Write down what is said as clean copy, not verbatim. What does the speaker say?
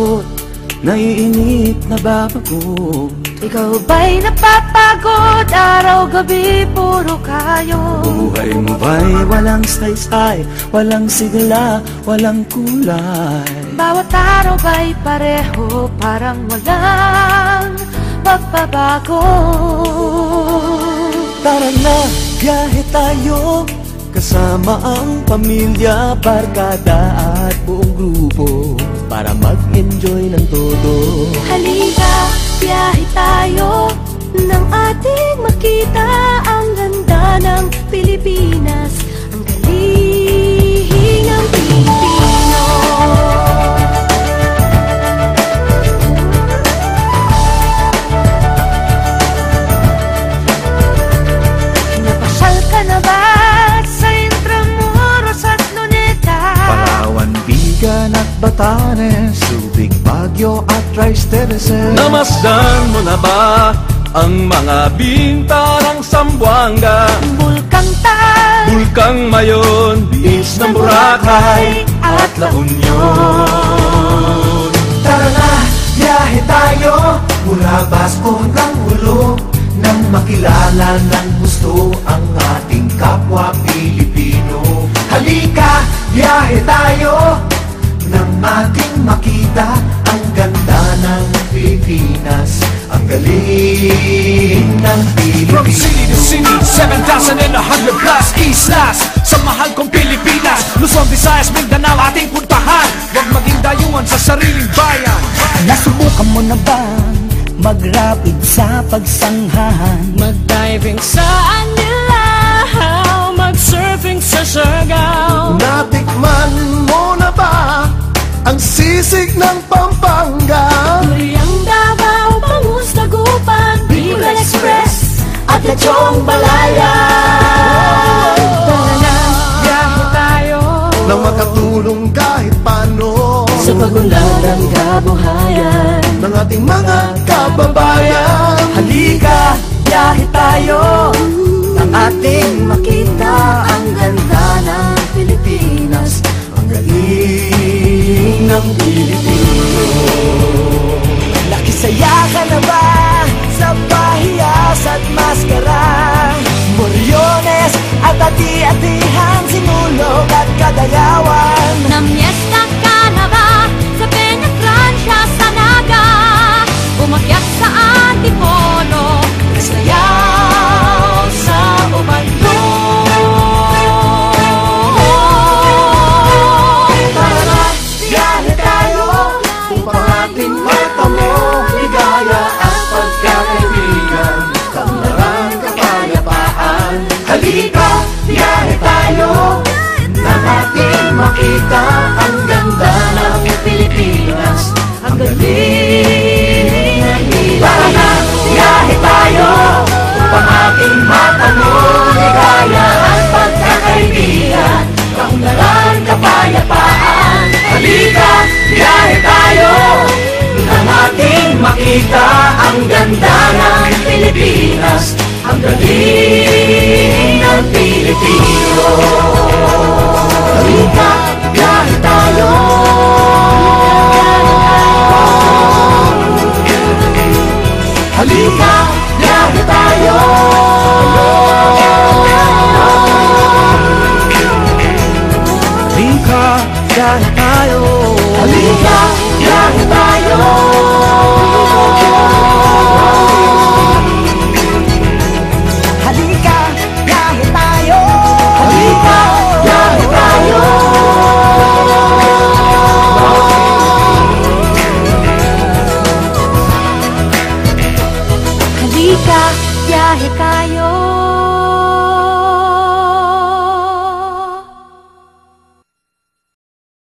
takot, naiinip, nababagot. Ikaw ba'y napapagod? Araw-gabi, puro kayo. Buhay mo ba'y walang saysay, walang sigla, walang kulay? Bawat araw ba'y pareho, parang walang pagbabago? Tara na, biyahe tayo, kasama ang pamilya, barkada at buong grupo, para mag-enjoy ng todo. Halika, biyahe tayo, nang ating makita ang ganda ng Pilipinas, ang galing ng Pilipino. Napasyal ka na ba sa Intramuros at Luneta? Palawan, Bigan at Batanes, Subic, Baguio at Rice-Terraces. Namasdan mo na ba ang mga bintarang Zamboanga, Bulkang Tal, Bulkang Mayon, Beach ng Boracay at La Union? Tara na, biyahe tayo, mula Basco hanggang Ulo, nang makilala ng gusto ang ating kapwa Pilipino. Halika, biyahe tayo, nang ating makita ang ganda ng Pilipinas, ang galing ng From city to Pilipino. city, 7,100 plus islas sa mahal kong Pilipinas. Luzon, Visayas, Mindanao ating puntahan. Huwag maging dayuhan sa sariling bayan. Nasubukan mo na bang mag-rapid sa pagsanghahan? Mag-diving sa Anilaw, mag-surfing sa Siargao. Natikman mo na ba ang sisig ng Pampanga? Duriang Davao, Bangus, Dagupan, Bicol Express at Lechong Balaya. Tara na, biyahe tayo Nang makatulong kahit paano Sa pagunlad ng kabuhayan ng ating mga kababayan. Halika, biyahe tayo, nang ating makita ang ganda ng Pilipinas, ang galing ng Pilipino. Nakisaya ka na ba sa pahiyas at maskara? Moriones at ati-atihan, Sinulog at Kadayawan. Namyesta ka na ba sa Peñatrancia, sa Naga? Umakyat sa Antipolo, nasayaw sa Ubandong. Tara na, biyahe tayo, upang ating matamo ligaya at pagkakaibigan, kaunlaran, kapayapaan. Halika, biyahe tayo, nang ating makita ang ganda ng Pilipinas, ang galing ng Pilipino. Tara na, biyahe tayo, upang ating matamo ligaya at pagkakaibigan, kaunlaran, kapayapaan. Halika, biyahe tayo, nang ating makita ang ganda ng Pilipinas, ang galing ng Pilipino. Halika, biyahe tayo. Halika, biyahe tayo. Halika, biyahe tayo. Halika, biyahe tayo. Halika, biyahe tayo. Halika, biyahe tayo. Halika, biyahe ka